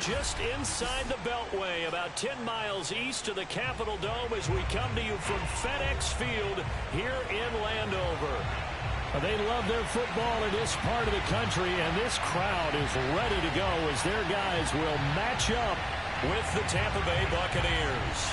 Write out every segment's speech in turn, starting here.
just inside the Beltway, about 10 miles east of the Capitol Dome as we come to you from FedEx Field here in Landover. They love their football in this part of the country, and this crowd is ready to go as their guys will match up with the Tampa Bay Buccaneers.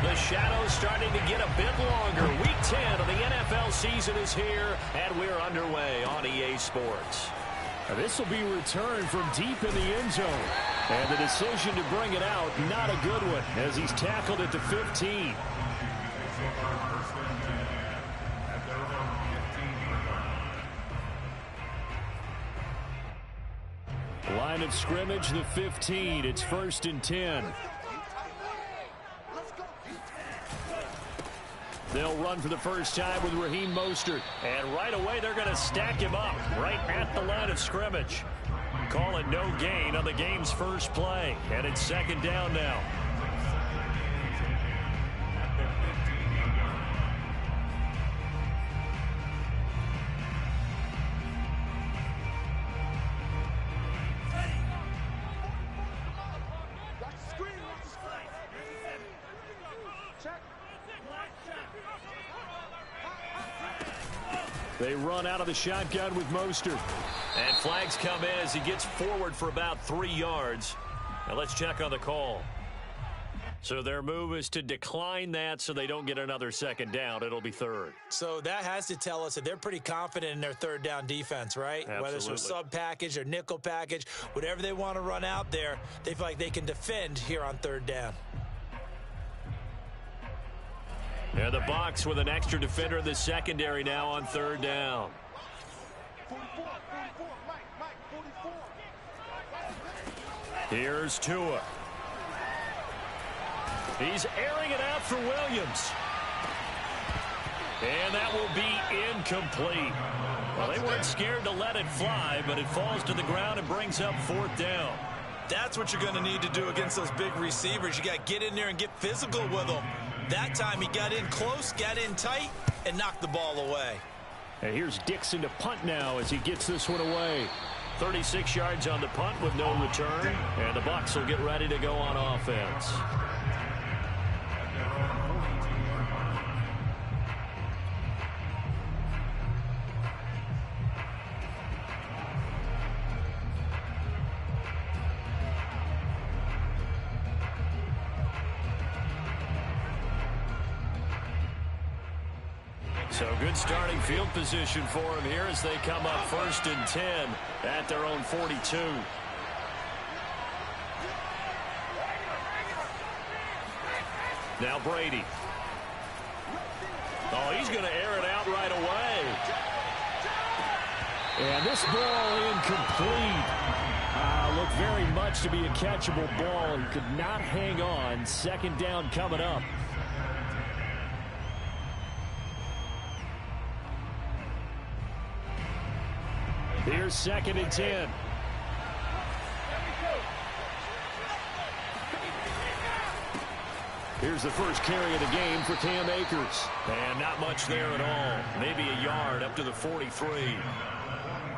The shadow's starting to get a bit longer. Week 10 of the NFL season is here, and we're underway on EA Sports. This will be returned from deep in the end zone. And the decision to bring it out, not a good one, as he's tackled at the 15. Line of scrimmage, the 15. It's 1st and 10. They'll run for the first time with Raheem Mostert. And right away, they're going to stack him up right at the line of scrimmage. Call it no gain on the game's first play. And it's 2nd down now. They run out of the shotgun with Mostert. And flags come in as he gets forward for about 3 yards. Now let's check on the call. So their move is to decline that so they don't get another 2nd down. It'll be 3rd. So that has to tell us that they're pretty confident in their 3rd down defense, right? Absolutely. Whether it's a sub package or nickel package, whatever they want to run out there, they feel like they can defend here on 3rd down. And the box with an extra defender in the secondary now on 3rd down. Here's Tua. He's airing it out for Williams. And that will be incomplete. Well, they weren't scared to let it fly, but it falls to the ground and brings up 4th down. That's what you're going to need to do against those big receivers. You got to get in there and get physical with them. That time he got in close, got in tight, and knocked the ball away. And here's Dixon to punt now as he gets this one away. 36 yards on the punt with no return. And the Bucs will get ready to go on offense. So good starting field position for him here as they come up 1st and 10 at their own 42. Now Brady. Oh, he's going to air it out right away. And this ball incomplete. Looked very much to be a catchable ball. He could not hang on. 2nd down coming up. Here's 2nd and 10. Here's the first carry of the game for Cam Akers. And not much there at all. Maybe a yard up to the 43.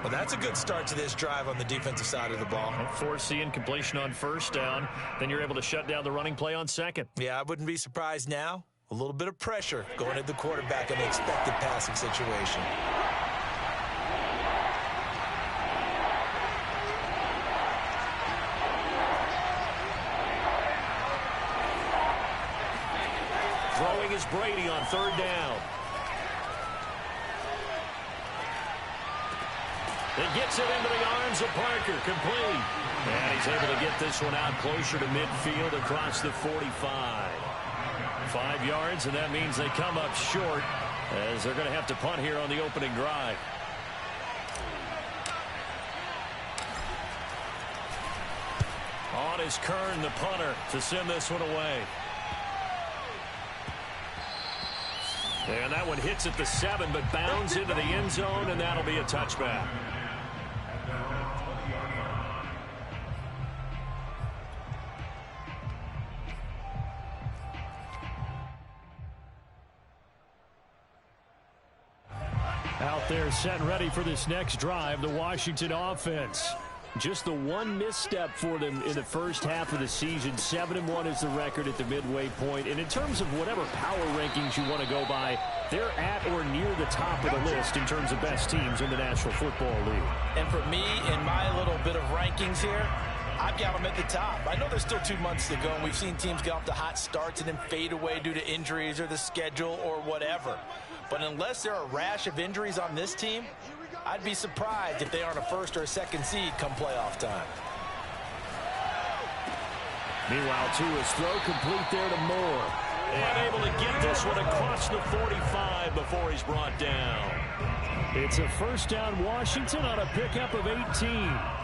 Well, that's a good start to this drive on the defensive side of the ball. Force the incompletion on 1st down. Then you're able to shut down the running play on 2nd. Yeah, I wouldn't be surprised now. A little bit of pressure going at the quarterback in the expected passing situation. Throwing is Brady on 3rd down. It gets it into the arms of Parker, complete. And he's able to get this one out closer to midfield across the 45. 5 yards, and that means they come up short as they're going to have to punt here on the opening drive. On is Kern, the punter, to send this one away. And that one hits at the 7, but bounds into the end zone, and that'll be a touchback. They're set and ready for this next drive, the Washington offense. Just the one misstep for them in the first half of the season. 7-1 is the record at the midway point. And in terms of whatever power rankings you want to go by, they're at or near the top of the list in terms of best teams in the National Football League. And for me, in my little bit of rankings here, I've got them at the top. I know there's still 2 months to go, and we've seen teams get off to hot starts and then fade away due to injuries or the schedule or whatever. But unless there are a rash of injuries on this team, I'd be surprised if they aren't a first or a second seed come playoff time. Meanwhile, Tua's throw complete there to Moore. And able to get this one across the 45 before he's brought down. It's a first down Washington on a pickup of 18.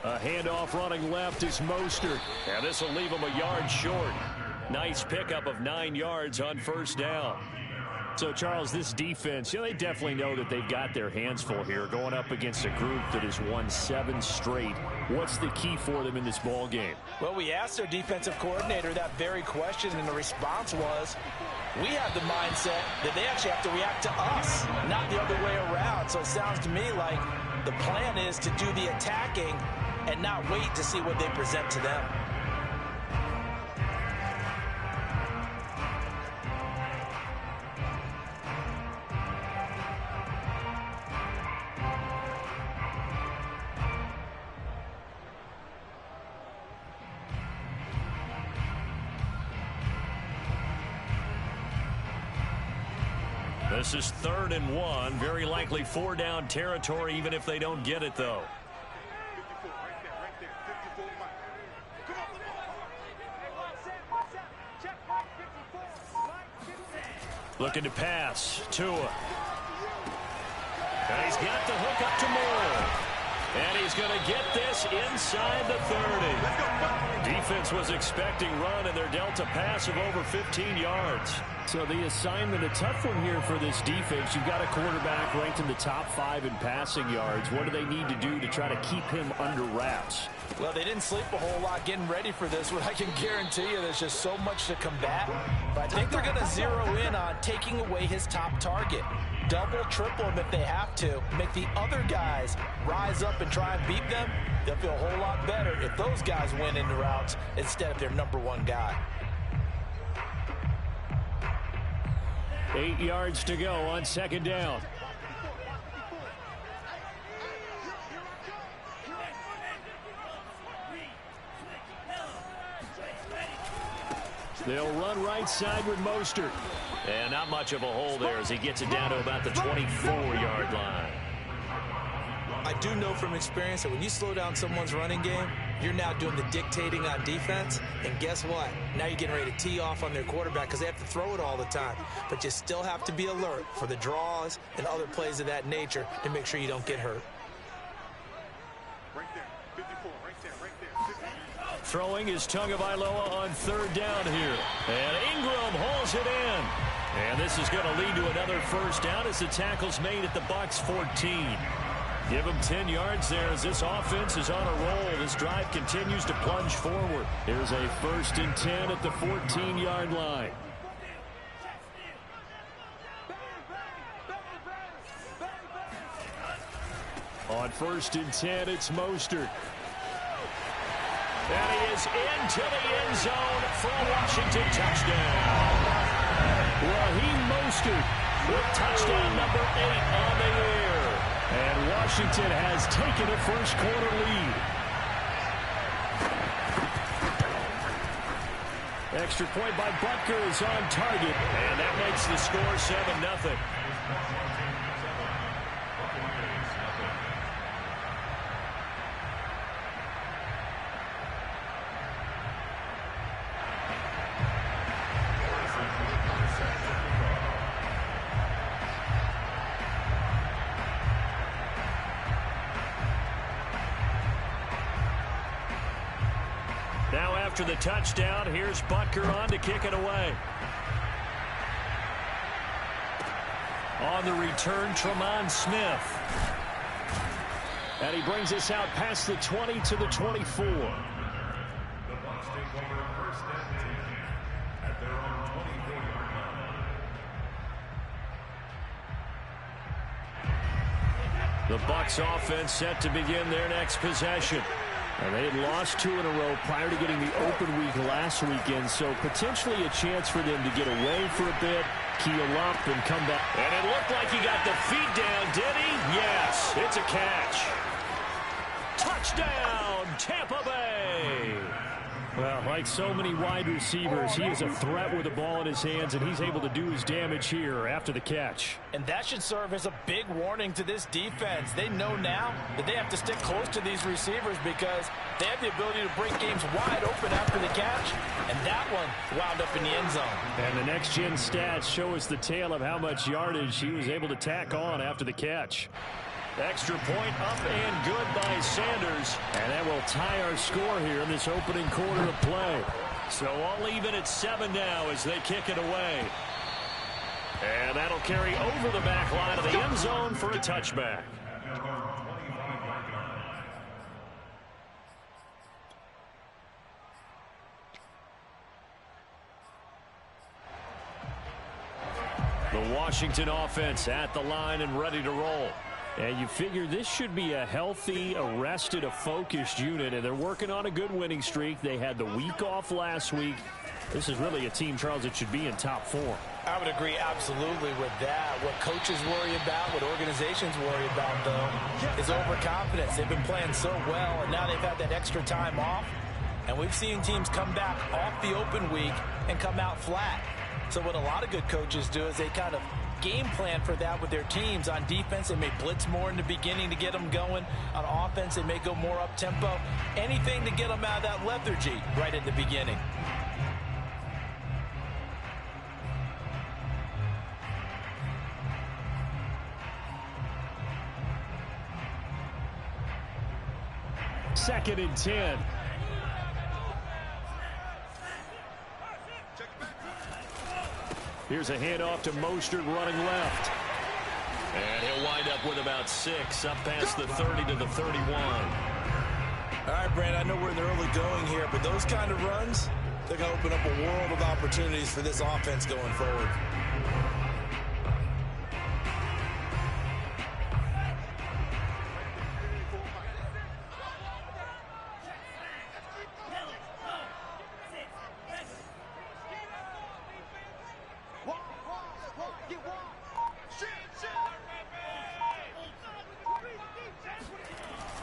A handoff running left is Mostert. And this will leave him a yard short. Nice pickup of 9 yards on first down. So, Charles, this defense, they definitely know that they've got their hands full here going up against a group that has won 7 straight. What's the key for them in this ball game? Well, we asked their defensive coordinator that very question, and the response was, we have the mindset that they actually have to react to us, not the other way around. So it sounds to me like the plan is to do the attacking and not wait to see what they present to them. This is 3rd and 1. Very likely 4-down territory, even if they don't get it, though. Looking to pass. Tua. And he's got the hook up to Moore. And he's going to get this inside the 30. Defense was expecting run, and they're dealt a pass of over 15 yards. So the assignment, a tough one here for this defense. You've got a quarterback ranked in the top 5 in passing yards. What do they need to do to try to keep him under wraps? Well, they didn't sleep a whole lot getting ready for this, but I can guarantee you there's just so much to combat. But I think they're going to zero in on taking away his top target. Double, triple him if they have to. Make the other guys rise up and try and beat them. They'll feel a whole lot better if those guys win in the routes instead of their number 1 guy. 8 yards to go on 2nd down. They'll run right side with Mostert. And not much of a hole there as he gets it down to about the 24-yard line. I do know from experience that when you slow down someone's running game, you're now doing the dictating on defense. And guess what? Now you're getting ready to tee off on their quarterback because they have to throw it all the time. But you still have to be alert for the draws and other plays of that nature to make sure you don't get hurt. Throwing is Tagovailoa on 3rd down here. And Ingram hauls it in. And this is going to lead to another first down as the tackle's made at the Bucs 14. Give them 10 yards there as this offense is on a roll. This drive continues to plunge forward. Here's a 1st and 10 at the 14-yard line. On 1st and 10, it's Mostert. And he is into the end zone for a Washington touchdown. Raheem Mostert with touchdown number 8 on the year. And Washington has taken a first-quarter lead. Extra point by Butker is on target. And that makes the score 7-0. after the touchdown. Here's Butker on to kick it away. On the return, Tremont Smith. And he brings us out past the 20 to the 24. The Bucs take over first and 10 at their own 24-yard line. The Bucs offense set to begin their next possession. And they had lost 2 in a row prior to getting the open week last weekend, so potentially a chance for them to get away for a bit, keel up, and come back. And it looked like he got the feet down, did he? Yes, it's a catch. Touchdown, Tampa Bay! Well, like so many wide receivers, he is a threat with the ball in his hands, and he's able to do his damage here after the catch. And that should serve as a big warning to this defense. They know now that they have to stick close to these receivers because they have the ability to break games wide open after the catch, and that one wound up in the end zone. And the next-gen stats show us the tale of how much yardage he was able to tack on after the catch. Extra point up and good by Sanders. And that will tie our score here in this opening quarter of play. So all even at 7 now as they kick it away. And that'll carry over the back line of the end zone for a touchback. The Washington offense at the line and ready to roll. And you figure this should be a healthy, arrested, a focused unit, and they're working on a good winning streak. They had the week off last week. This is really a team, Charles, that should be in top form. I would agree absolutely with that. What coaches worry about, what organizations worry about, though, is overconfidence. They've been playing so well, and now they've had that extra time off. And we've seen teams come back off the open week and come out flat. So what a lot of good coaches do is they kind of game plan for that with their teams. On defense, they may blitz more in the beginning to get them going. On offense, they may go more up-tempo. Anything to get them out of that lethargy right at the beginning. Second and 10. Here's a handoff to Mostert running left. And he'll wind up with about 6 up past the 30 to the 31. All right, Brand, I know we're in the early going here, but those kind of runs, they're going to open up a world of opportunities for this offense going forward.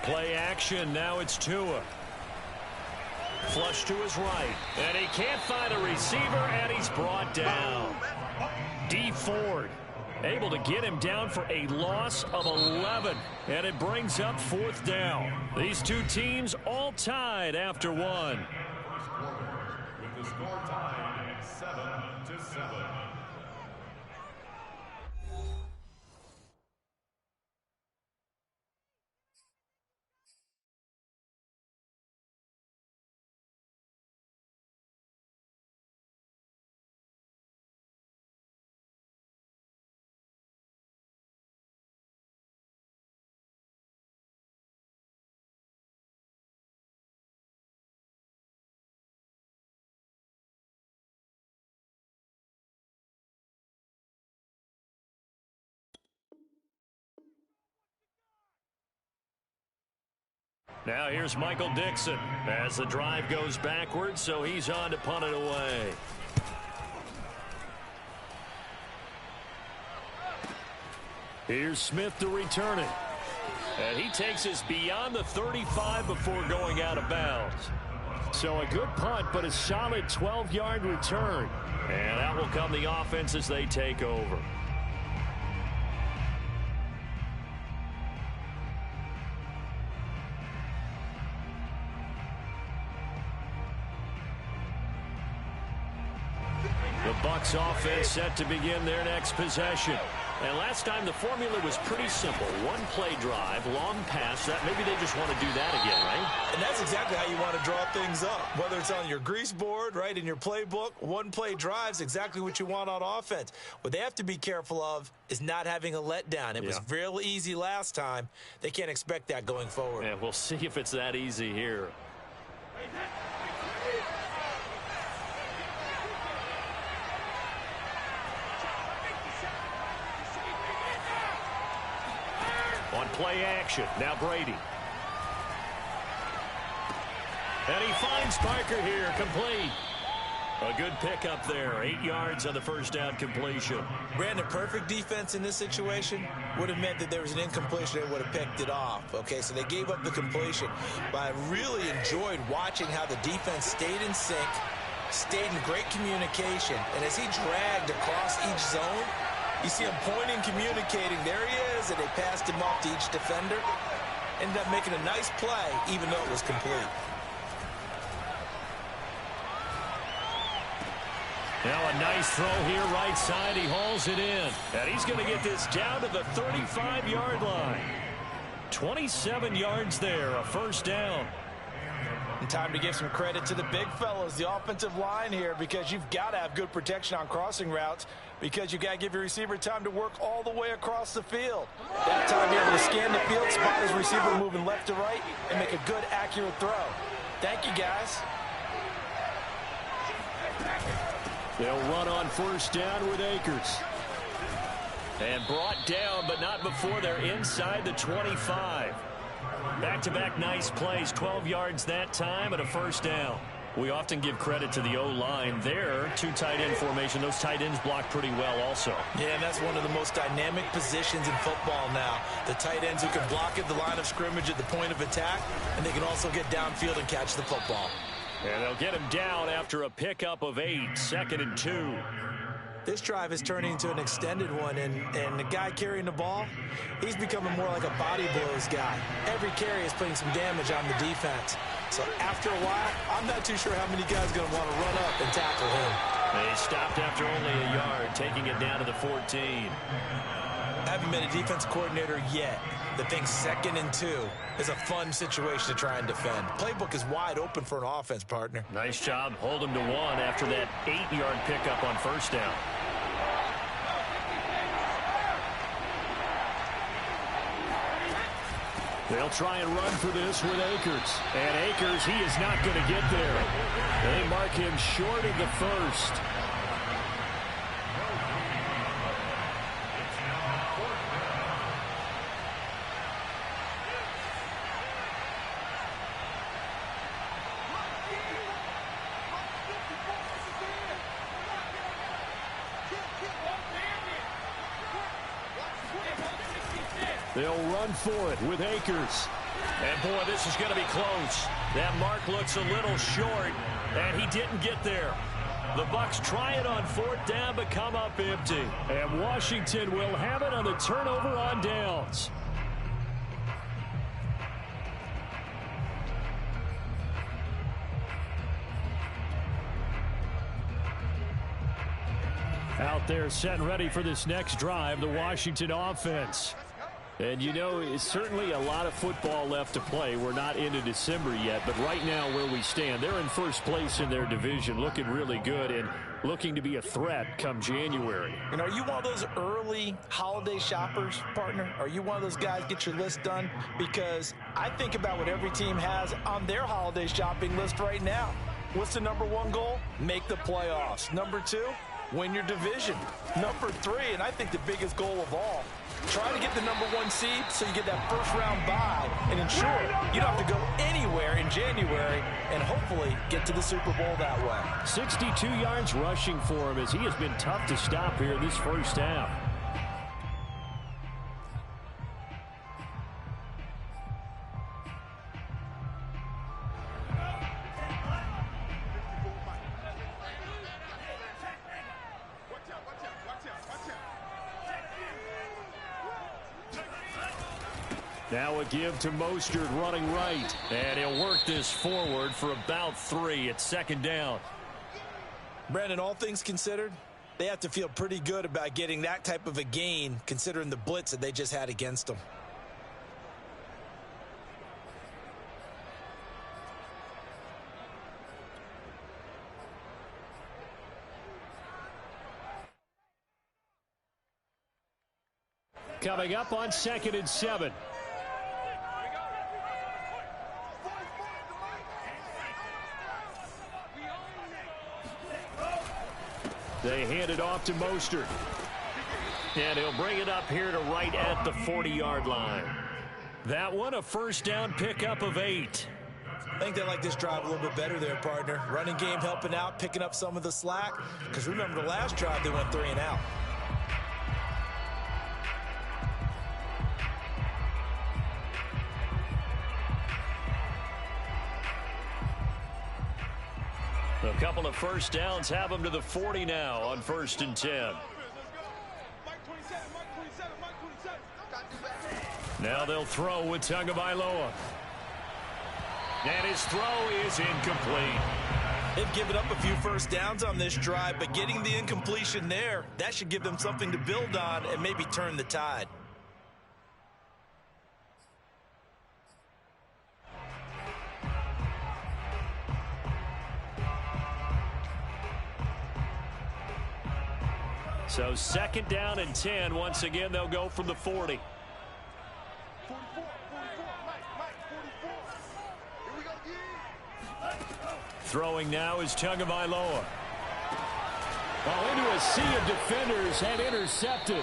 Play action. Now it's Tua. Flush to his right. And he can't find a receiver, and he's brought down. D. Ford able to get him down for a loss of 11. And it brings up 4th down. These two teams all tied after 1. First quarter with the score tied at 7-7. Now here's Michael Dixon as the drive goes backwards, so he's on to punt it away. Here's Smith to return it. And he takes us beyond the 35 before going out of bounds. So a good punt, but a solid 12-yard return. And out will come the offense as they take over. Bucs offense set to begin their next possession. And last time the formula was pretty simple. One play drive, long pass. That maybe they just want to do that again, right? And that's exactly how you want to draw things up. Whether it's on your grease board, right, in your playbook, one play drives exactly what you want on offense. What they have to be careful of is not having a letdown. It was real easy last time. They can't expect that going forward. Yeah, we'll see if it's that easy here. On play action, now Brady. And he finds Parker here, complete. A good pickup there, 8 yards on the first down completion. Brandon, perfect defense in this situation would have meant that there was an incompletion. They would have picked it off. Okay, so they gave up the completion. But I really enjoyed watching how the defense stayed in sync, stayed in great communication. And as he dragged across each zone, you see him pointing, communicating. There he is, and they passed him off to each defender. Ended up making a nice play, even though it was complete. Now a nice throw here, right side. He hauls it in. And he's going to get this down to the 35-yard line. 27 yards there, a first down. And time to give some credit to the big fellas, the offensive line here, because you've got to have good protection on crossing routes, because you've got to give your receiver time to work all the way across the field. That time to be able to scan the field, spot his receiver moving left to right, and make a good, accurate throw. Thank you, guys. They'll run on first down with Akers. And brought down, but not before they're inside the 25. Back-to-back nice plays, 12 yards that time, and a first down. We often give credit to the O-line there. 2 tight end formation. Those tight ends block pretty well also. Yeah, and that's one of the most dynamic positions in football now. The tight ends who can block at the line of scrimmage at the point of attack, and they can also get downfield and catch the football. And they'll get him down after a pickup of 8, 2nd and 2. This drive is turning into an extended one, and the guy carrying the ball, he's becoming more like a body blows guy. Every carry is putting some damage on the defense. So after a while, I'm not too sure how many guys are going to want to run up and tackle him. They stopped after only a yard, taking it down to the 14. I haven't been a defense coordinator yet that thinks 2nd and 2 is a fun situation to try and defend. Playbook is wide open for an offense, partner. Nice job. Hold him to 1 after that 8-yard pickup on first down. They'll try and run for this with Akers. And Akers, he is not going to get there. They mark him short of the first. They'll run for it with Akers. And, boy, this is going to be close. That mark looks a little short, and he didn't get there. The Bucs try it on 4th down, but come up empty. And Washington will have it on the turnover on downs. Out there set and ready for this next drive, the Washington offense. And, you know, it's certainly a lot of football left to play. We're not into December yet, but right now where we stand, they're in first place in their division, looking really good and looking to be a threat come January. And are you one of those early holiday shoppers, partner? Are you one of those guys get your list done? Because I think about what every team has on their holiday shopping list right now. What's the number 1 goal? Make the playoffs. Number 2, win your division. Number 3, and I think the biggest goal of all, try to get the number 1 seed so you get that first-round bye and ensure you don't have to go anywhere in January and hopefully get to the Super Bowl that way. 62 yards rushing for him as he has been tough to stop here this first half. Now a give to Mostert running right. And he'll work this forward for about 3 at 2nd down. Brandon, all things considered, They have to feel pretty good about getting that type of a gain, considering the blitz that they just had against them. Coming up on 2nd and 7. They hand it off to Mostert. And he'll bring it up here to right at the 40-yard line. That one, a first down pickup of 8. I think they like this drive a little bit better there, partner. Running game helping out, picking up some of the slack. Because remember, the last drive, they went 3 and out. A couple of first downs have them to the 40 now on 1st and 10. Now they'll throw with Tagovailoa. And his throw is incomplete. They've given up a few first downs on this drive, but getting the incompletion there, that should give them something to build on and maybe turn the tide. So 2nd down and 10. Once again, they'll go from the 40. Throwing now is Tagovailoa. Ball into a sea of defenders and intercepted.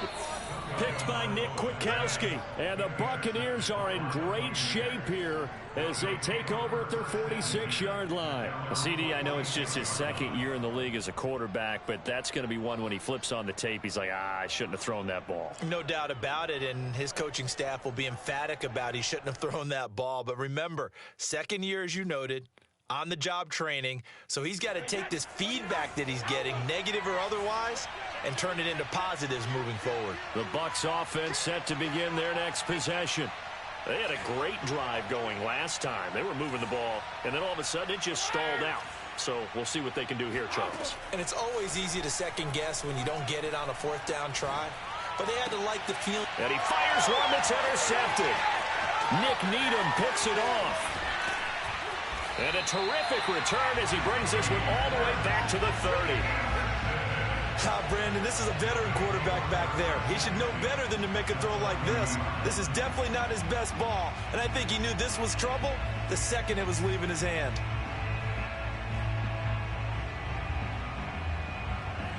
Picked by Nick Kwiatkowski. And the Buccaneers are in great shape here as they take over at their 46-yard line. CD, I know it's just his 2nd year in the league as a quarterback, but that's going to be one when he flips on the tape. He's like, I shouldn't have thrown that ball. No doubt about it, and his coaching staff will be emphatic about he shouldn't have thrown that ball. But remember, 2nd year, as you noted, on-the-job training, so he's got to take this feedback that he's getting, negative or otherwise, and turn it into positives moving forward. The Bucs offense set to begin their next possession. They had a great drive going last time. They were moving the ball, and then all of a sudden it just stalled out. So we'll see what they can do here, Charles. And it's always easy to second-guess when you don't get it on a 4th down try, but they had to like the field. And he fires one that's intercepted. Nick Needham picks it off. And a terrific return as he brings this one all the way back to the 30. Brandon, this is a veteran quarterback back there. He should know better than to make a throw like this. This is definitely not his best ball, and I think he knew this was trouble the second it was leaving his hand.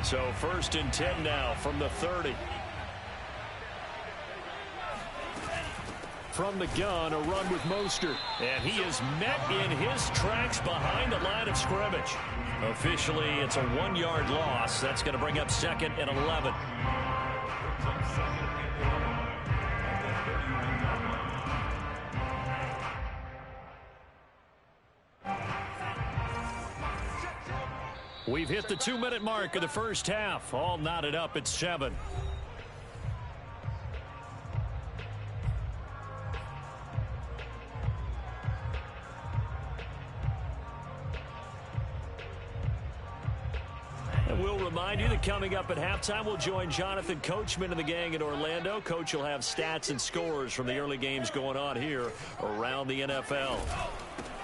So 1st and 10 now from the 30. From the gun, a run with Mostert. And he is met in his tracks behind the line of scrimmage. Officially, it's a 1-yard loss. That's going to bring up 2nd and 11. We've hit the 2-minute mark of the first half. All knotted up at 7. We'll remind you that coming up at halftime, we'll join Jonathan Coachman and the gang in Orlando. Coach will have stats and scores from the early games going on here around the NFL.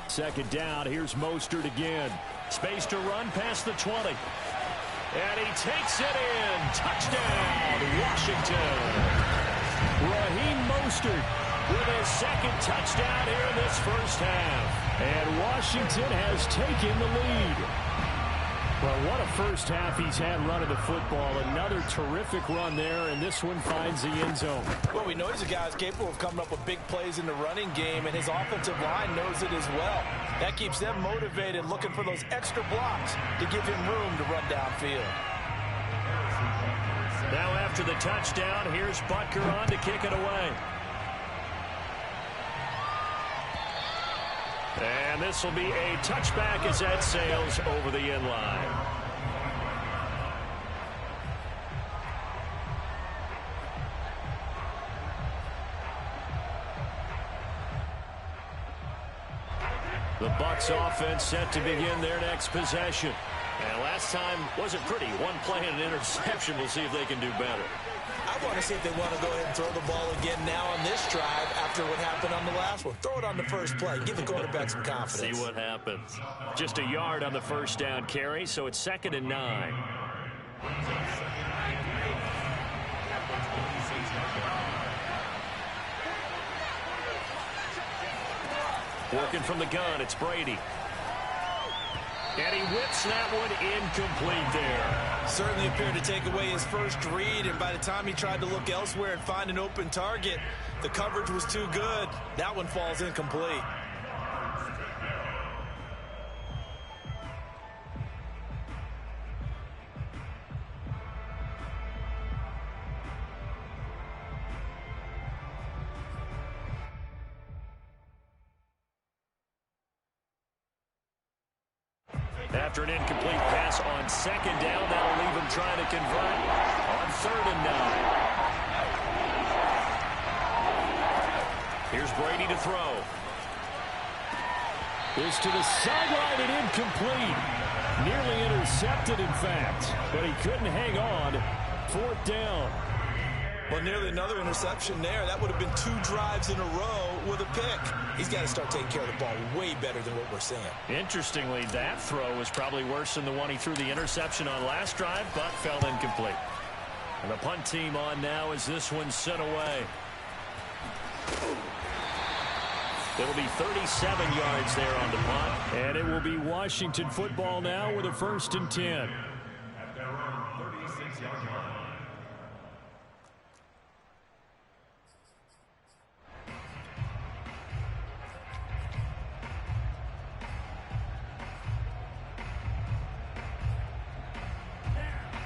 2nd down, here's Mostert again. Space to run past the 20. And he takes it in. Touchdown, Washington. Raheem Mostert with his 2nd touchdown here in this first half. And Washington has taken the lead. Well, what a first half he's had running the football. Another terrific run there, and this one finds the end zone. Well, we know he's a guy who's capable of coming up with big plays in the running game, and his offensive line knows it as well. That keeps them motivated, looking for those extra blocks to give him room to run downfield. Now after the touchdown, here's Butker on to kick it away. And this will be a touchback as that sails over the end line. The Bucs offense set to begin their next possession. And last time wasn't pretty. One play and an interception. We'll see if they can do better. I want to see if they want to go ahead and throw the ball again now on this drive after what happened on the last one. Throw it on the first play. Give the quarterback some confidence. See what happens. Just a yard on the first down carry, so it's 2nd and 9. Working from the gun, it's Brady. And he whips that one incomplete there. Certainly appeared to take away his first read, and by the time he tried to look elsewhere and find an open target, the coverage was too good. That one falls incomplete. After an incomplete pass on 2nd down, that'll leave him trying to convert on 3rd and 9. Here's Brady to throw. Is to the sideline and incomplete. Nearly intercepted, in fact, but he couldn't hang on. 4th down. Well, nearly another interception there. That would have been 2 drives in a row with a pick. He's got to start taking care of the ball way better than what we're seeing. Interestingly, that throw was probably worse than the one he threw the interception on last drive, but fell incomplete. And the punt team on now as this one's sent away. It'll be 37 yards there on the punt. And it will be Washington football now with a 1st and 10. At their own 36-yard line.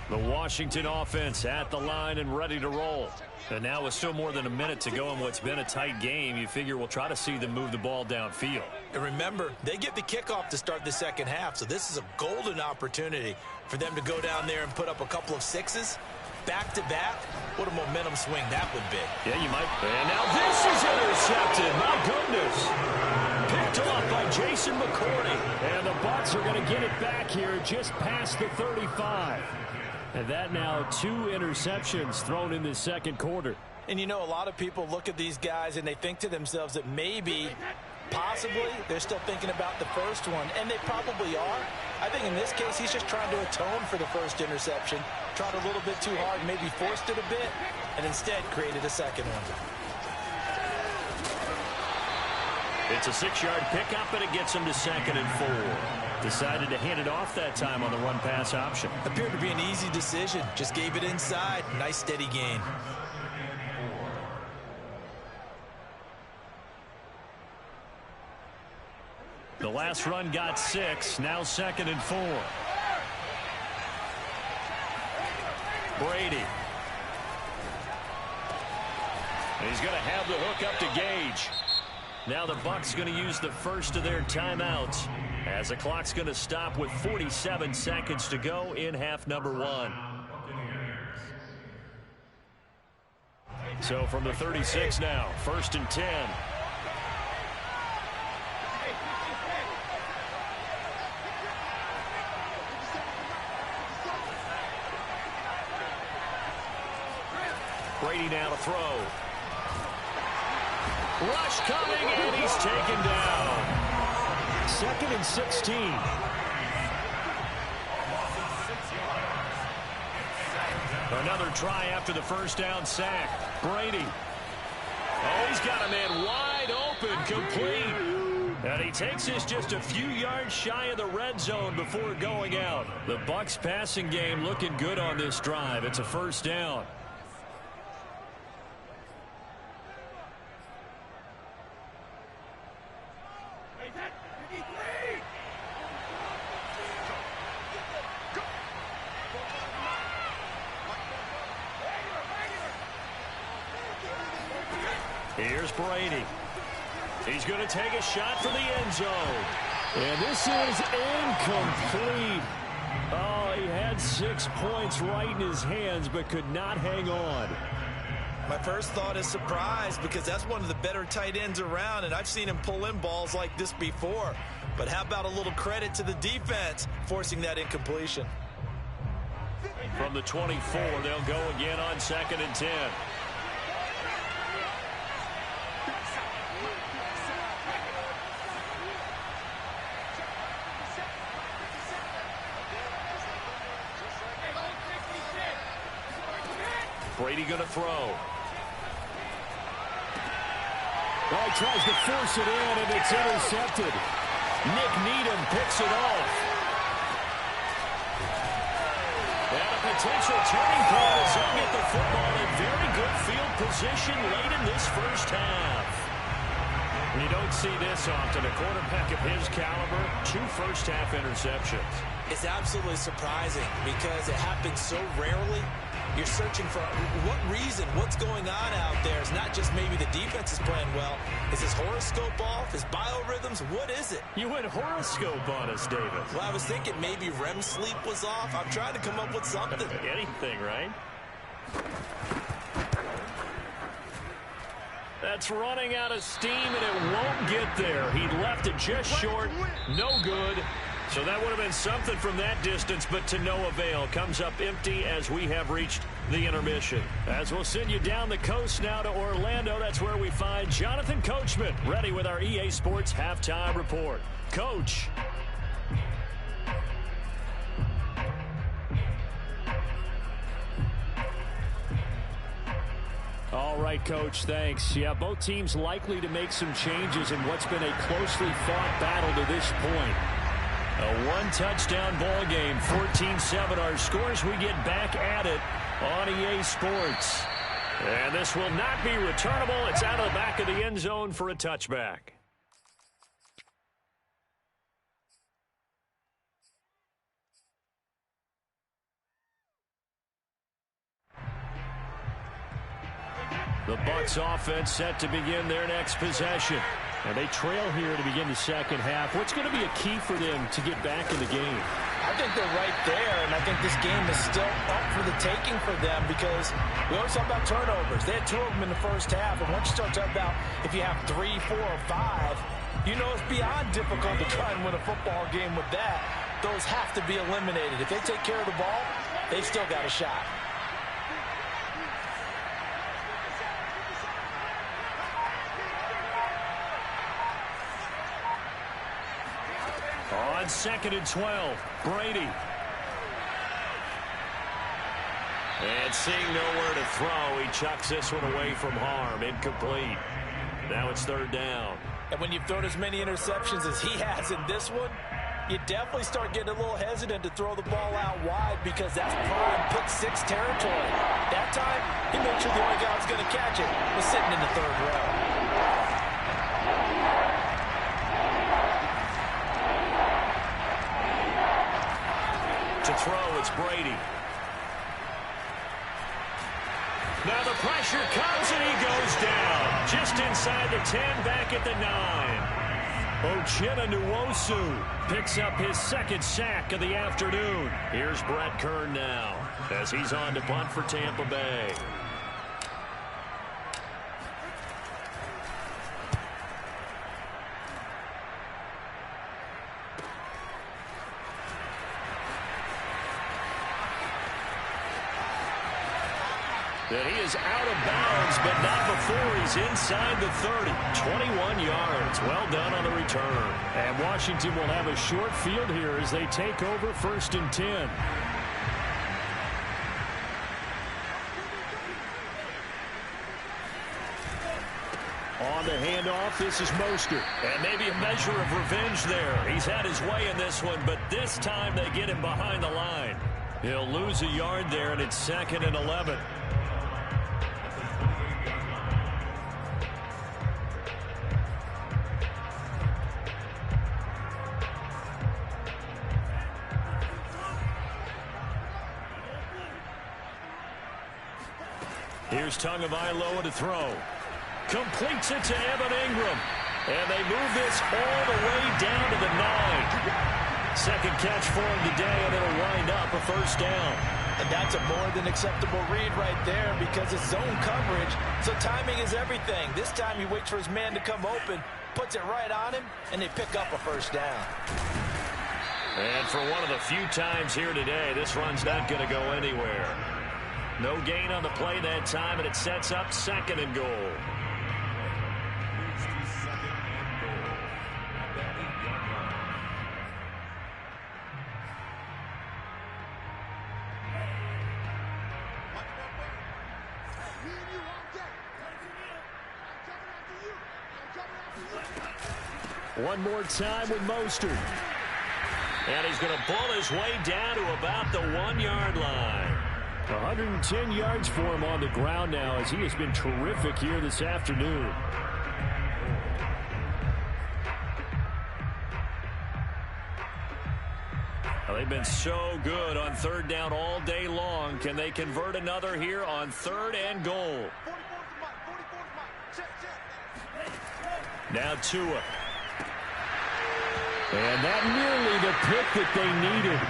The Washington offense at the line and ready to roll. And now with still more than a minute to go in what's been a tight game, you figure we'll try to see them move the ball downfield. And remember, they get the kickoff to start the second half, so this is a golden opportunity for them to go down there and put up a couple of sixes. Back-to-back, what a momentum swing that would be. Yeah, you might. And now this is intercepted. My goodness. Picked off by Jason McCourty. And the Bucs are going to get it back here just past the 35. And that now 2 interceptions thrown in the second quarter. And you know, a lot of people look at these guys and they think to themselves that maybe, possibly, they're still thinking about the first one. And they probably are. I think in this case, he's just trying to atone for the first interception. Tried a little bit too hard, maybe forced it a bit, and instead created a second one. It's a 6-yard pickup, and it gets him to 2nd and 4. Decided to hand it off that time on the run-pass option. Appeared to be an easy decision. Just gave it inside. Nice, steady gain. The last run got 6. Now 2nd and 4. Brady. And he's going to have the hook up to Gage. Now the Bucs going to use the first of their timeouts as the clock's going to stop with 47 seconds to go in half number 1. So from the 36 now, 1st and 10. Brady now to throw. Rush coming, and he's taken down. 2nd and 16. Another try after the first down sack. Brady. Oh, he's got a man wide open, complete. And he takes this just a few yards shy of the red zone before going out. The Bucs passing game looking good on this drive. It's a 1st down. Here's Brady. He's going to take a shot for the end zone. And this is incomplete. Oh, he had 6 points right in his hands, but could not hang on. My first thought is surprise, because that's one of the better tight ends around, and I've seen him pull in balls like this before. But how about a little credit to the defense forcing that incompletion? From the 24, they'll go again on 2nd and 10. Brady going to throw. Oh, he tries to force it in, and it's intercepted. Nick Needham picks it off. And a potential turning point as he'll get the football in very good field position late in this first half. You don't see this often. A quarterback of his caliber, 2 first-half interceptions. It's absolutely surprising because it happens so rarely. You're searching for what reason, what's going on out there. It's not just maybe the defense is playing well. Is his horoscope off? His biorhythms? What is it? You went horoscope on us, David. Well, I was thinking maybe REM sleep was off. I'm trying to come up with something. Anything, right? That's running out of steam, and it won't get there. He left it just short. No good. So that would have been something from that distance, but to no avail. Comes up empty as we have reached the intermission. As we'll send you down the coast now to Orlando, that's where we find Jonathan Coachman, ready with our EA Sports Halftime Report. Coach. All right, Coach, thanks. Yeah, both teams likely to make some changes in what's been a closely fought battle to this point. A one-touchdown ball game, 14-7. Our scores, we get back at it on EA Sports. And this will not be returnable. It's out of the back of the end zone for a touchback. The Bucs offense set to begin their next possession. And they trail here to begin the second half. What's going to be a key for them to get back in the game? I think they're right there, and I think this game is still up for the taking for them because we always talk about turnovers. They had 2 of them in the first half, and once you start talking about if you have 3, 4, or 5, you know it's beyond difficult to try and win a football game with that. Those have to be eliminated. If they take care of the ball, they've still got a shot. On 2nd and 12, Brady. And seeing nowhere to throw, he chucks this one away from harm. Incomplete. Now it's 3rd down. And when you've thrown as many interceptions as he has in this one, you definitely start getting a little hesitant to throw the ball out wide because that's prime pick 6 territory. That time, he made sure the only guy who was going to catch it was sitting in the 3rd row. To throw, it's Brady. Now the pressure comes and he goes down. Just inside the 10, back at the 9. Uchenna Nwosu picks up his 2nd sack of the afternoon. Here's Brett Kern now as he's on to punt for Tampa Bay. And he is out of bounds, but not before he's inside the 30. 21 yards. Well done on the return. And Washington will have a short field here as they take over 1st and 10. On the handoff, this is Mostert. And maybe a measure of revenge there. He's had his way in this one, but this time they get him behind the line. He'll lose a yard there, and it's 2nd and 11. Here's Tagovailoa to throw. Completes it to Evan Ingram. And they move this all the way down to the 9. 2nd catch for him today, and it'll wind up a 1st down. And that's a more than acceptable read right there because it's zone coverage, so timing is everything. This time he waits for his man to come open, puts it right on him, and they pick up a first down. And for one of the few times here today, this run's not going to go anywhere. No gain on the play that time, and it sets up 2nd and goal. One more time with Mostert. And he's going to pull his way down to about the 1-yard line. 110 yards for him on the ground now, as he has been terrific here this afternoon. Well, they've been so good on 3rd down all day long. Can they convert another here on 3rd and goal? Now Tua. And that nearly the pick that they needed.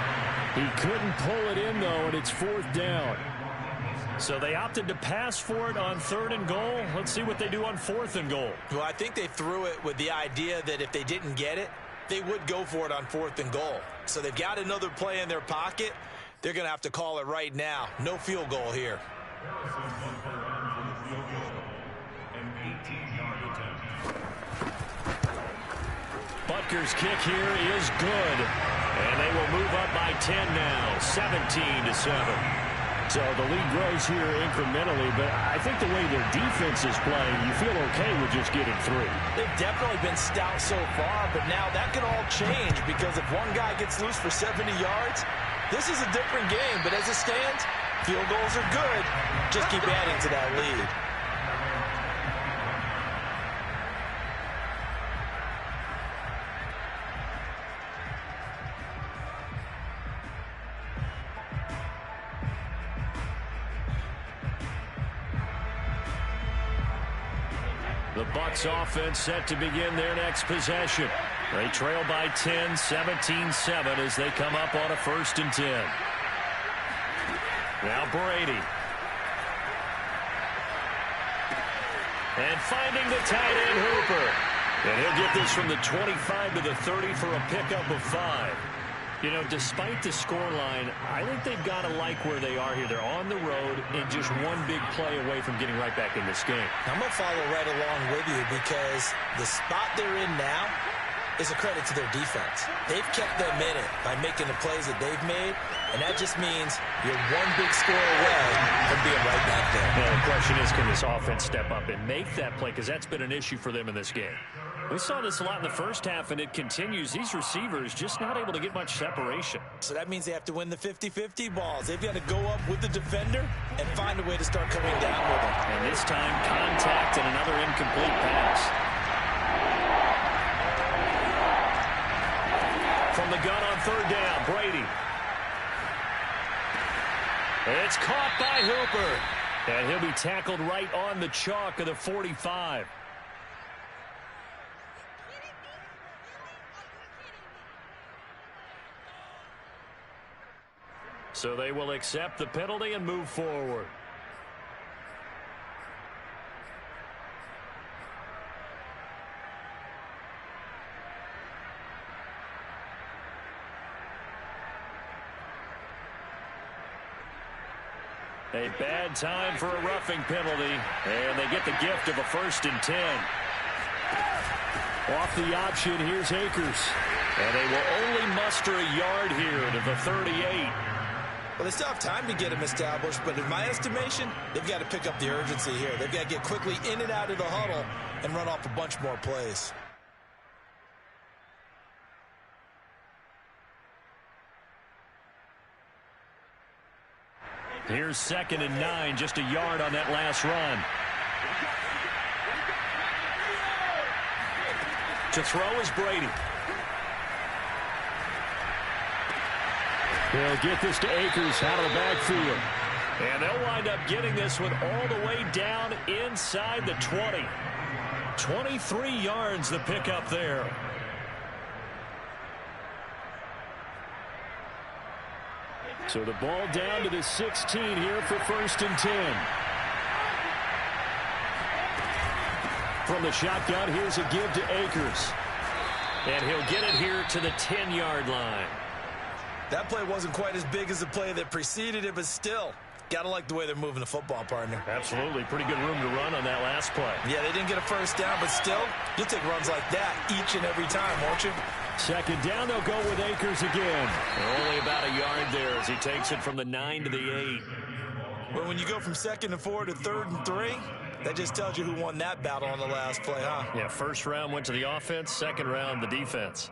He couldn't pull it in, though, and it's 4th down. So they opted to pass for it on 3rd and goal. Let's see what they do on 4th and goal. Well, I think they threw it with the idea that if they didn't get it, they would go for it on 4th and goal. So they've got another play in their pocket. They're going to have to call it right now. No field goal here. Butker's kick here is good. And they will move up by 10 now, 17-7. So the lead grows here incrementally, but I think the way their defense is playing, you feel okay with just getting 3. They've definitely been stout so far, but now that can all change because if one guy gets loose for 70 yards, this is a different game. But as it stands, field goals are good. Just keep adding to that lead. The Bucs offense set to begin their next possession. They trail by 10, 17-7 as they come up on a 1st and 10. Now Brady. And finding the tight end Hooper. And he'll get this from the 25 to the 30 for a pickup of 5. You know, despite the scoreline, I think they've got to like where they are here. They're on the road and just one big play away from getting right back in this game. I'm going to follow right along with you because the spot they're in now is a credit to their defense. They've kept them in it by making the plays that they've made, and that just means you're one big score away from being right back there. Now, the question is, can this offense step up and make that play? Because that's been an issue for them in this game. We saw this a lot in the first half, and it continues. These receivers just not able to get much separation. So that means they have to win the 50-50 balls. They've got to go up with the defender and find a way to start coming down with them. And this time, contact and another incomplete pass. From the gun on 3rd down, Brady. It's caught by Hooper. And he'll be tackled right on the chalk of the 45. So they will accept the penalty and move forward. A bad time for a roughing penalty, and they get the gift of a 1st and 10. Off the option, here's Akers. And they will only muster a yard here to the 38. Well, they still have time to get him established, but in my estimation, they've got to pick up the urgency here. They've got to get quickly in and out of the huddle and run off a bunch more plays. Here's 2nd and 9, just a yard on that last run. To throw is Brady. They'll get this to Akers out of the backfield. And they'll wind up getting this one all the way down inside the 20. 23 yards the pickup there. So the ball down to the 16 here for 1st and 10. From the shotgun, here's a give to Akers. And he'll get it here to the 10-yard line. That play wasn't quite as big as the play that preceded it, but still, gotta like the way they're moving the football, partner. Absolutely. Pretty good room to run on that last play. Yeah, they didn't get a first down, but still, you'll take runs like that each and every time, won't you? Second down, they'll go with Akers again. Only about a yard there as he takes it from the 9 to the 8. Well, when you go from 2nd and 4 to 3rd and 3, that just tells you who won that battle on the last play, huh? Yeah, first round went to the offense, second round the defense.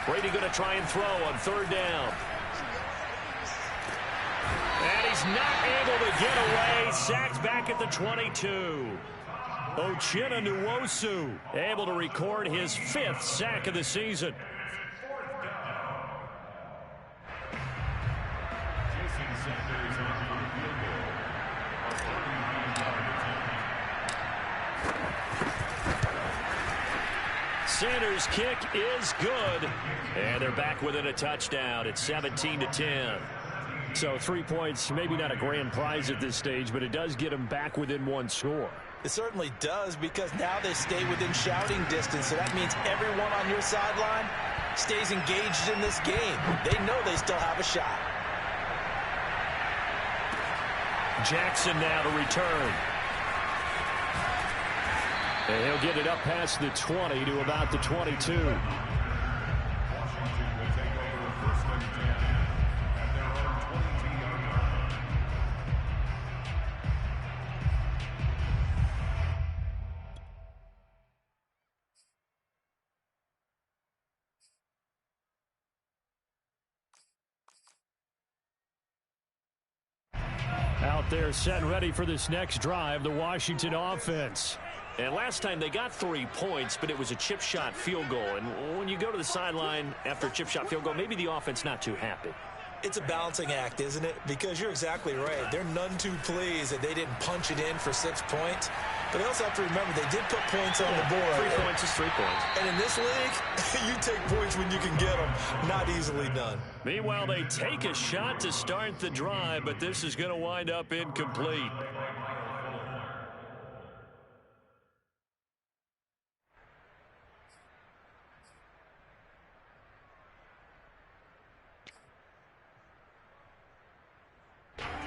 Brady going to try and throw on 3rd down. And he's not able to get away. Sacked back at the 22. Uchenna Nwosu able to record his 5th sack of the season. Sanders' kick is good. And they're back within a touchdown. It's 17-10. So 3 points, maybe not a grand prize at this stage, but it does get them back within one score. It certainly does, because now they stay within shouting distance. So that means everyone on your sideline stays engaged in this game. They know they still have a shot. Jackson now to return. And he'll get it up past the 20 to about the 22. Out there set and ready for this next drive, the Washington offense. And last time they got 3 points, but it was a chip shot field goal. And when you go to the sideline after a chip shot field goal, maybe the offense not too happy. It's a balancing act, isn't it? Because you're exactly right. They're none too pleased that they didn't punch it in for 6 points. But they also have to remember they did put points on the board. 3 points is 3 points. And in this league, you take points when you can get them. Not easily done. Meanwhile, they take a shot to start the drive, but this is going to wind up incomplete.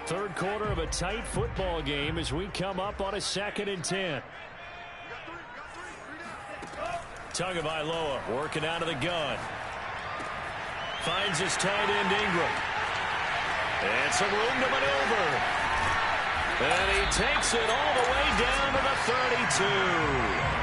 Third quarter of a tight football game as we come up on a 2nd and 10. Tagovailoa working out of the gun. Finds his tight end Ingram. And some room to maneuver. And he takes it all the way down to the 32.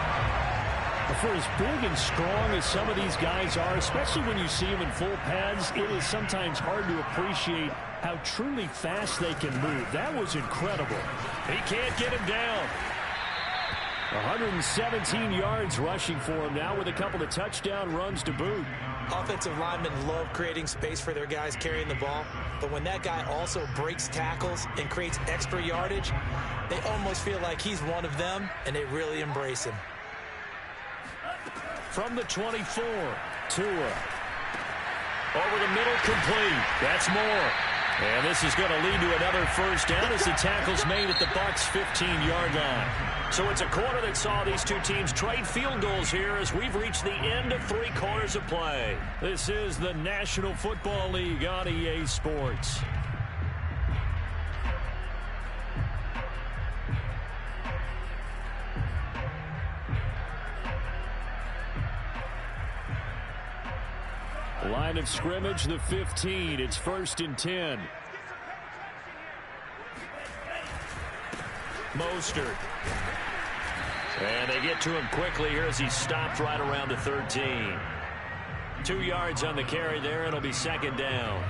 For as big and strong as some of these guys are, especially when you see them in full pads, it is sometimes hard to appreciate how truly fast they can move. That was incredible. He can't get him down. 117 yards rushing for him now with a couple of touchdown runs to boot. Offensive linemen love creating space for their guys carrying the ball. But when that guy also breaks tackles and creates extra yardage, they almost feel like he's one of them, and they really embrace him. From the 24, Tua. Over the middle, complete. That's more. And this is going to lead to another first down as the tackle's made at the Bucs' 15-yard line. So it's a quarter that saw these two teams trade field goals here as we've reached the end of 3 quarters of play. This is the National Football League on EA Sports. Line of scrimmage, the 15. It's 1st and 10. Mostert. And they get to him quickly here as he stopped right around the 13. 2 yards on the carry there. It'll be 2nd down.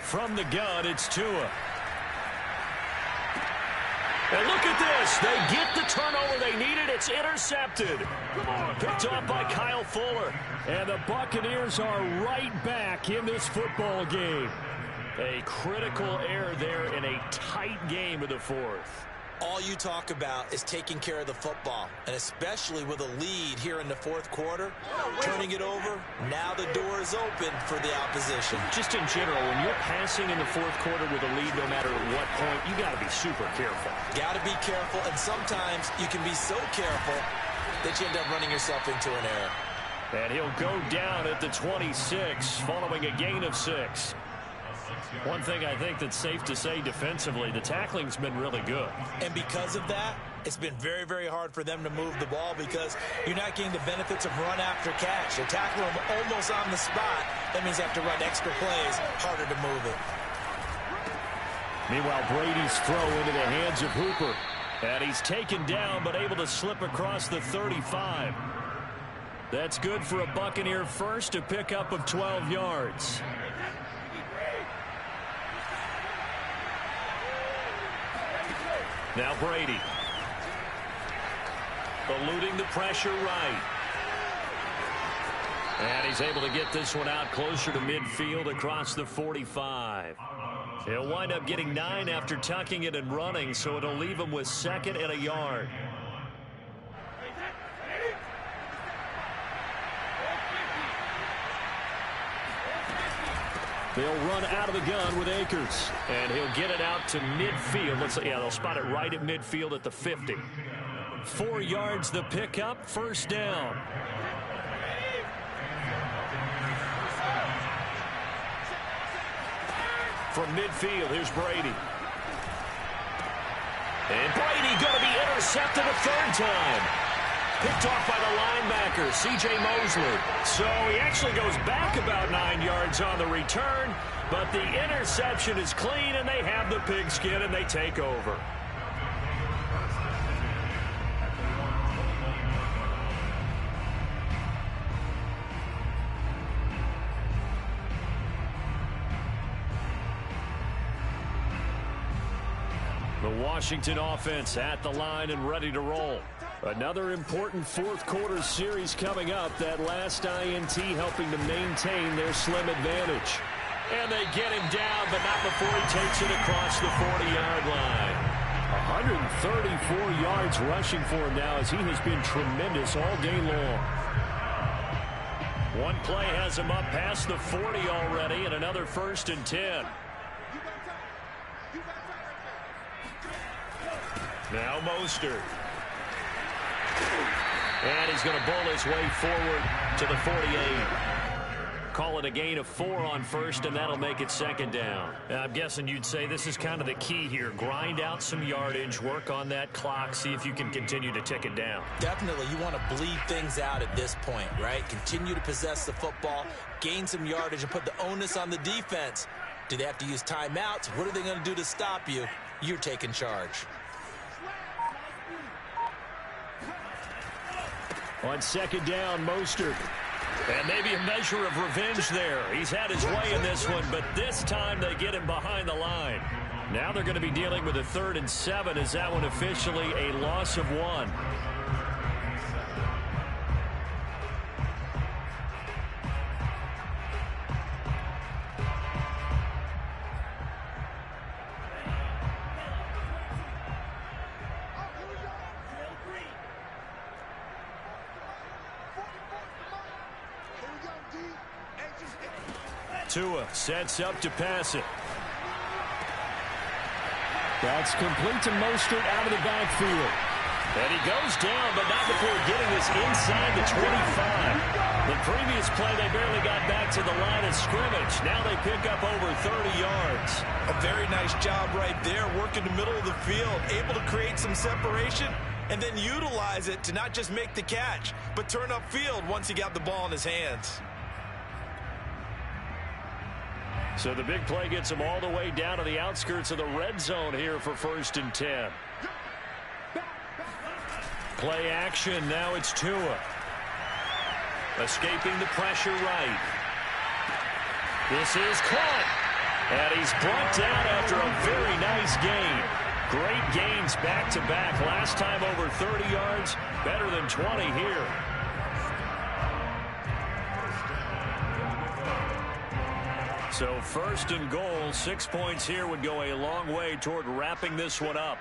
From the gun, it's Tua. And look at this. They get the turnover they needed. It's intercepted. Picked off by Kyle Fuller. And the Buccaneers are right back in this football game. A critical error there in a tight game of the fourth. All you talk about is taking care of the football, and especially with a lead here in the fourth quarter, turning it over, now the door is open for the opposition. Just in general, when you're passing in the fourth quarter with a lead, no matter at what point, you got to be super careful. Got to be careful, and sometimes you can be so careful that you end up running yourself into an error. And he'll go down at the 26 following a gain of 6. One thing I think that's safe to say defensively, the tackling's been really good. And because of that, it's been very, very hard for them to move the ball because you're not getting the benefits of run after catch. They tackle them almost on the spot. That means they have to run extra plays, harder to move it. Meanwhile, Brady's throw into the hands of Hooper. And he's taken down but able to slip across the 35. That's good for a Buccaneer first, a pickup of 12 yards. Now Brady. Eluding the pressure right. And he's able to get this one out closer to midfield across the 45. He'll wind up getting 9 after tucking it and running, so it'll leave him with 2nd and a yard. They'll run out of the gun with Akers. And he'll get it out to midfield. They'll spot it right at midfield at the 50. 4 yards the pickup, first down. From midfield, here's Brady. And Brady going to be intercepted a 3rd time. Picked off by the linebacker, C.J. Mosley. So he actually goes back about 9 yards on the return, but the interception is clean, and they have the pigskin, and they take over. The Washington offense at the line and ready to roll. Another important fourth quarter series coming up. That last INT helping to maintain their slim advantage. And they get him down, but not before he takes it across the 40-yard line. 134 yards rushing for him now as he has been tremendous all day long. One play has him up past the 40 already, and another 1st and 10. Now Mostert. And he's going to bull his way forward to the 48. Call it a gain of 4 on 1st, and that'll make it 2nd down. I'm guessing you'd say this is kind of the key here. Grind out some yardage, work on that clock, see if you can continue to tick it down. Definitely, you want to bleed things out at this point, right? Continue to possess the football, gain some yardage, and put the onus on the defense. Do they have to use timeouts? What are they going to do to stop you? You're taking charge. On 2nd down, Mostert. And maybe a measure of revenge there. He's had his way in this one, but this time they get him behind the line. Now they're going to be dealing with a 3rd and 7. Is that one officially a loss of 1? Tua sets up to pass it. That's complete to Mostert out of the backfield. And he goes down, but not before getting this inside the 25. The previous play, they barely got back to the line of scrimmage. Now they pick up over 30 yards. A very nice job right there, working the middle of the field, able to create some separation, and then utilize it to not just make the catch, but turn upfield once he got the ball in his hands. So the big play gets him all the way down to the outskirts of the red zone here for 1st and 10. Play action. Now it's Tua. Escaping the pressure right. This is caught. And he's brought down after a very nice gain. Great gains back-to-back. Last time over 30 yards, better than 20 here. So first and goal, 6 points here would go a long way toward wrapping this one up.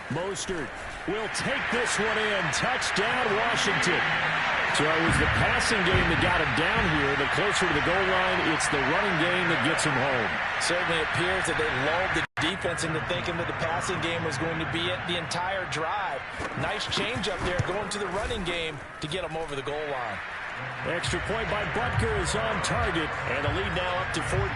Mostert will take this one in. Touchdown, Washington. So it was the passing game that got him down here. The closer to the goal line, it's the running game that gets him home. Certainly appears that they lulled the defense into thinking that the passing game was going to be it the entire drive. Nice change up there going to the running game to get them over the goal line. Extra point by Butker is on target, and the lead now up to 14.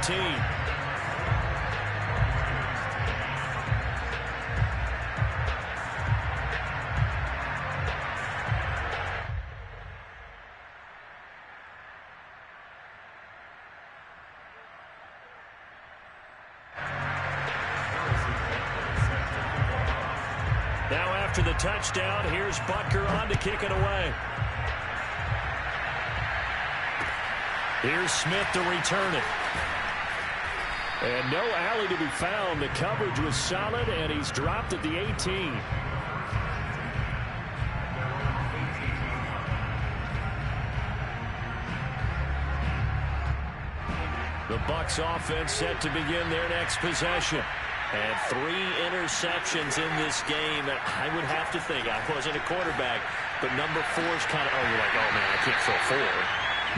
Now after the touchdown, here's Butker on to kick it away. Here's Smith to return it. And no alley to be found. The coverage was solid, and he's dropped at the 18. The Bucs offense set to begin their next possession. And 3 interceptions in this game. I would have to think, I wasn't a quarterback, but number 4 is kind of, you're like, oh, man, I can't throw 4.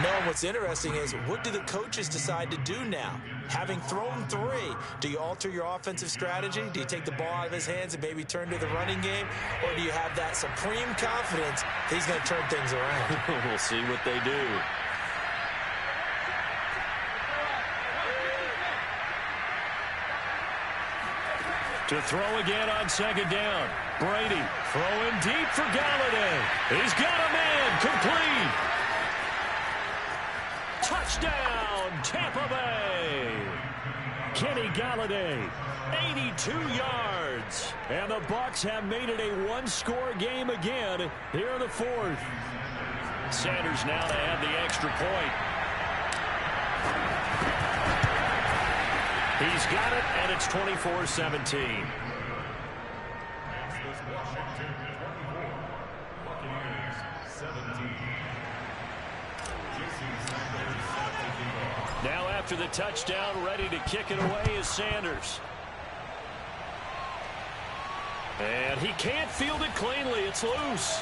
No, what's interesting is, what do the coaches decide to do now? Having thrown 3, do you alter your offensive strategy? Do you take the ball out of his hands and maybe turn to the running game? Or do you have that supreme confidence that he's going to turn things around? We'll see what they do. To throw again on second down. Brady throwing deep for Galladay. He's got a man complete. Touchdown, Tampa Bay. Kenny Galladay, 82 yards. And the Bucs have made it a one-score game again here in the 4th. Sanders now to add the extra point. He's got it, and it's 24-17. Now after the touchdown, ready to kick it away is Sanders. And he can't field it cleanly. It's loose.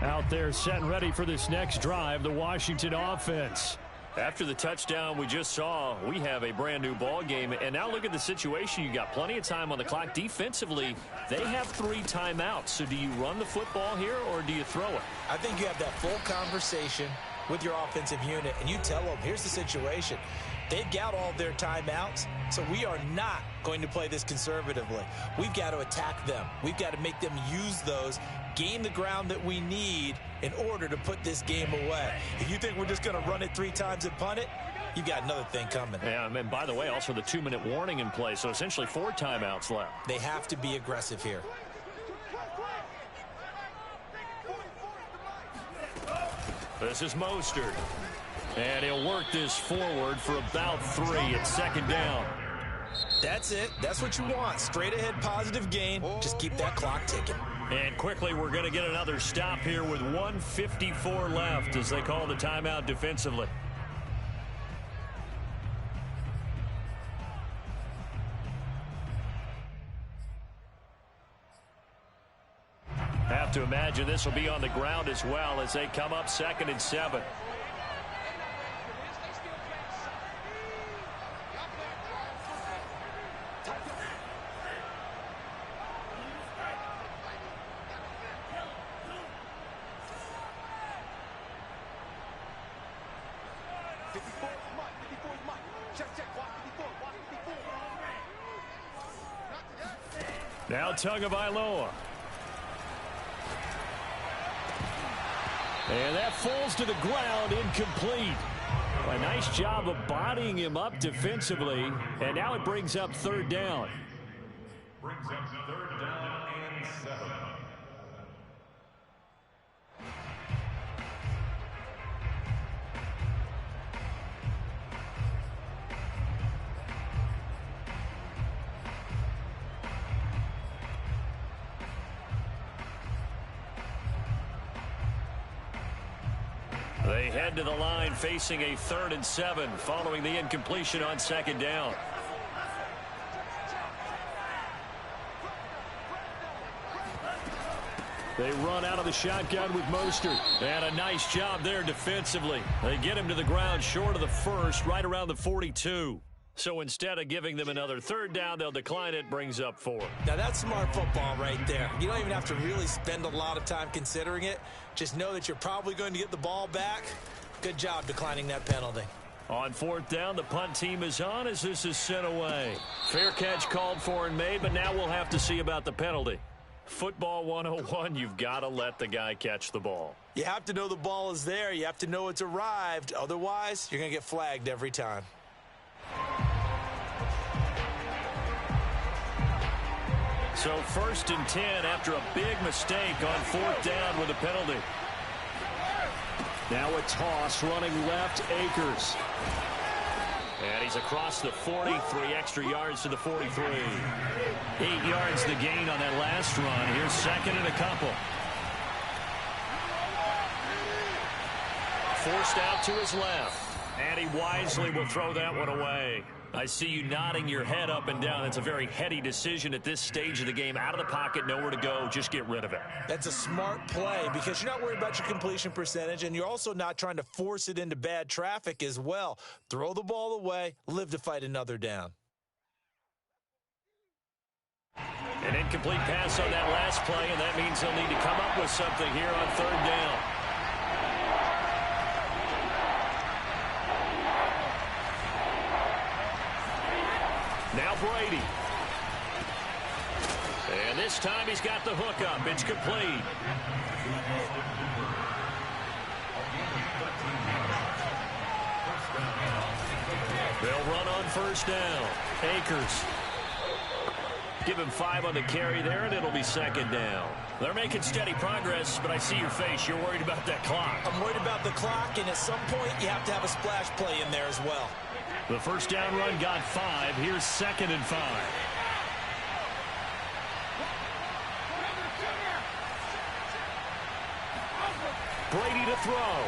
Out there set and ready for this next drive, the Washington offense. After the touchdown we just saw, we have a brand new ball game. And now look at the situation. You got plenty of time on the clock. Defensively, they have 3 timeouts. So do you run the football here or do you throw it? I think you have that full conversation with your offensive unit, and you tell them, here's the situation. They've got all their timeouts, so we are not going to play this conservatively. We've got to attack them. We've got to make them use those, gain the ground that we need in order to put this game away. If you think we're just going to run it 3 times and punt it, you got another thing coming. Yeah, and by the way, also the 2-minute warning in play, so essentially 4 timeouts left. They have to be aggressive here. This is Mostert. And he'll work this forward for about 3 at second down. That's it. That's what you want. Straight ahead positive gain. Just keep that clock ticking. And quickly we're going to get another stop here with 1:54 left as they call the timeout defensively. Have to imagine this will be on the ground as well as they come up 2nd and 7. Now Tagovailoa. And that falls to the ground, incomplete. A nice job of bodying him up defensively. And now it brings up third down. Brings up third down and 7. They head to the line facing a 3rd and 7 following the incompletion on 2nd down. They run out of the shotgun with Mostert. And a nice job there defensively. They get him to the ground short of the 1st, right around the 42. So instead of giving them another 3rd down, they'll decline it, brings up 4. Now that's smart football right there. You don't even have to really spend a lot of time considering it. Just know that you're probably going to get the ball back. Good job declining that penalty. On 4th down, the punt team is on as this is sent away. Fair catch called for and made, but now we'll have to see about the penalty. Football 101, you've got to let the guy catch the ball. You have to know the ball is there. You have to know it's arrived. Otherwise, you're going to get flagged every time. So 1st and 10 after a big mistake on 4th down with a penalty. Now a toss running left, Akers. And he's across the 40, 3 extra yards to the 43. 8 yards the gain on that last run. Here's 2nd and a couple. Forced out to his left. And he wisely will throw that one away. I see you nodding your head up and down. That's a very heady decision at this stage of the game. Out of the pocket, nowhere to go. Just get rid of it. That's a smart play because you're not worried about your completion percentage, and you're also not trying to force it into bad traffic as well. Throw the ball away, live to fight another down. An incomplete pass on that last play, and that means they'll need to come up with something here on 3rd down. Now Brady. And this time he's got the hook up. It's complete. They'll run on 1st down. Akers. Give him 5 on the carry there, and it'll be 2nd down. They're making steady progress, but I see your face. You're worried about that clock. I'm worried about the clock, and at some point you have to have a splash play in there as well. The 1st down run got 5. Here's 2nd and 5. Brady to throw.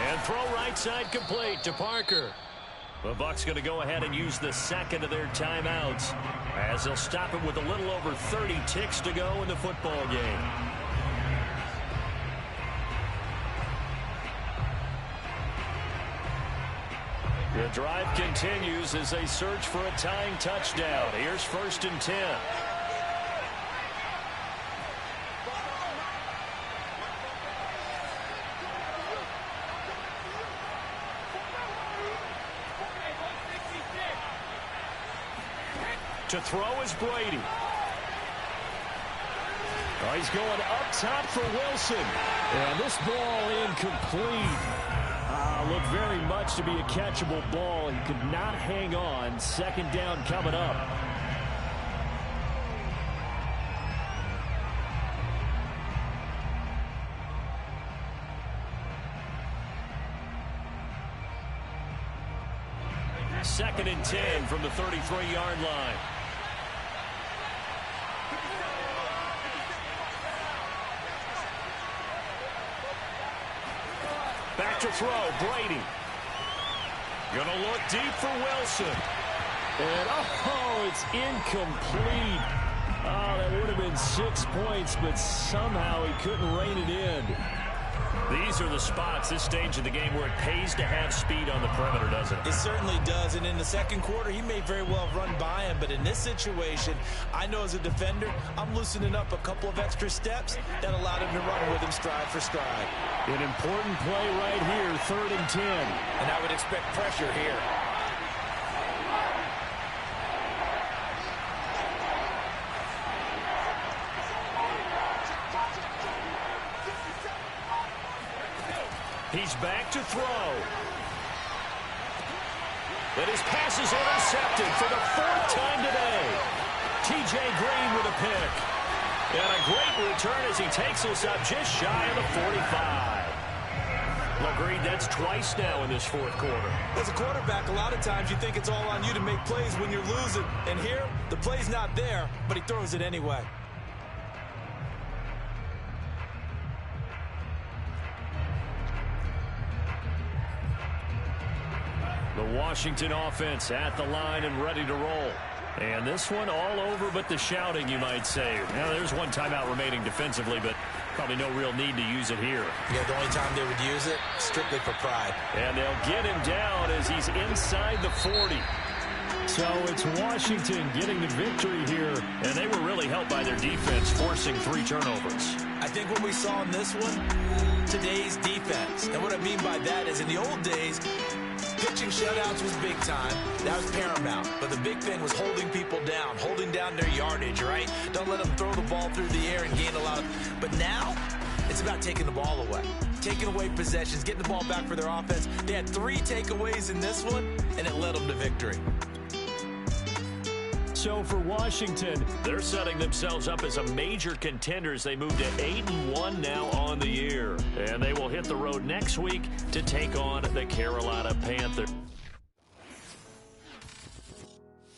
And throw right side complete to Parker. The Bucs going to go ahead and use the 2nd of their timeouts as they'll stop it with a little over 30 ticks to go in the football game. The drive continues as they search for a tying touchdown. Here's 1st and 10. To throw is Brady. Oh, he's going up top for Wilson. And this ball incomplete. Looked very much to be a catchable ball. He could not hang on. 2nd down coming up. Second and 10 from the 33-yard line. Back to throw, Brady. Gonna look deep for Wilson. And, oh, it's incomplete. Oh, that would have been 6 points, but somehow he couldn't rein it in. These are the spots, this stage of the game, where it pays to have speed on the perimeter, doesn't it? It certainly does, and in the 2nd quarter, he may very well run by him, but in this situation, I know as a defender, I'm loosening up a couple of extra steps that allowed him to run with him stride for stride. An important play right here, 3rd and 10. And I would expect pressure here. He's back to throw. And his pass is intercepted for the 4th time today. T.J. Green with a pick. And a great return as he takes us up just shy of the 45. Agreed, that's twice now in this 4th quarter. As a quarterback, a lot of times you think it's all on you to make plays when you're losing. And here, the play's not there, but he throws it anyway. The Washington offense at the line and ready to roll. And this one all over but the shouting, you might say. Now, there's one timeout remaining defensively, but probably no real need to use it here. Yeah, the only time they would use it, strictly for pride. And they'll get him down as he's inside the 40. So it's Washington getting the victory here. And they were really helped by their defense, forcing 3 turnovers. I think what we saw in this one, today's defense. And what I mean by that is in the old days, pitching shutouts was big time. That was paramount. But the big thing was holding people down, holding down their yardage, right? Don't let them throw the ball through the air and gain a lot of... But now, it's about taking the ball away. Taking away possessions, getting the ball back for their offense. They had 3 takeaways in this one, and it led them to victory. So for Washington, they're setting themselves up as a major contender as they move to 8-1 now on the year. And they will hit the road next week to take on the Carolina Panthers.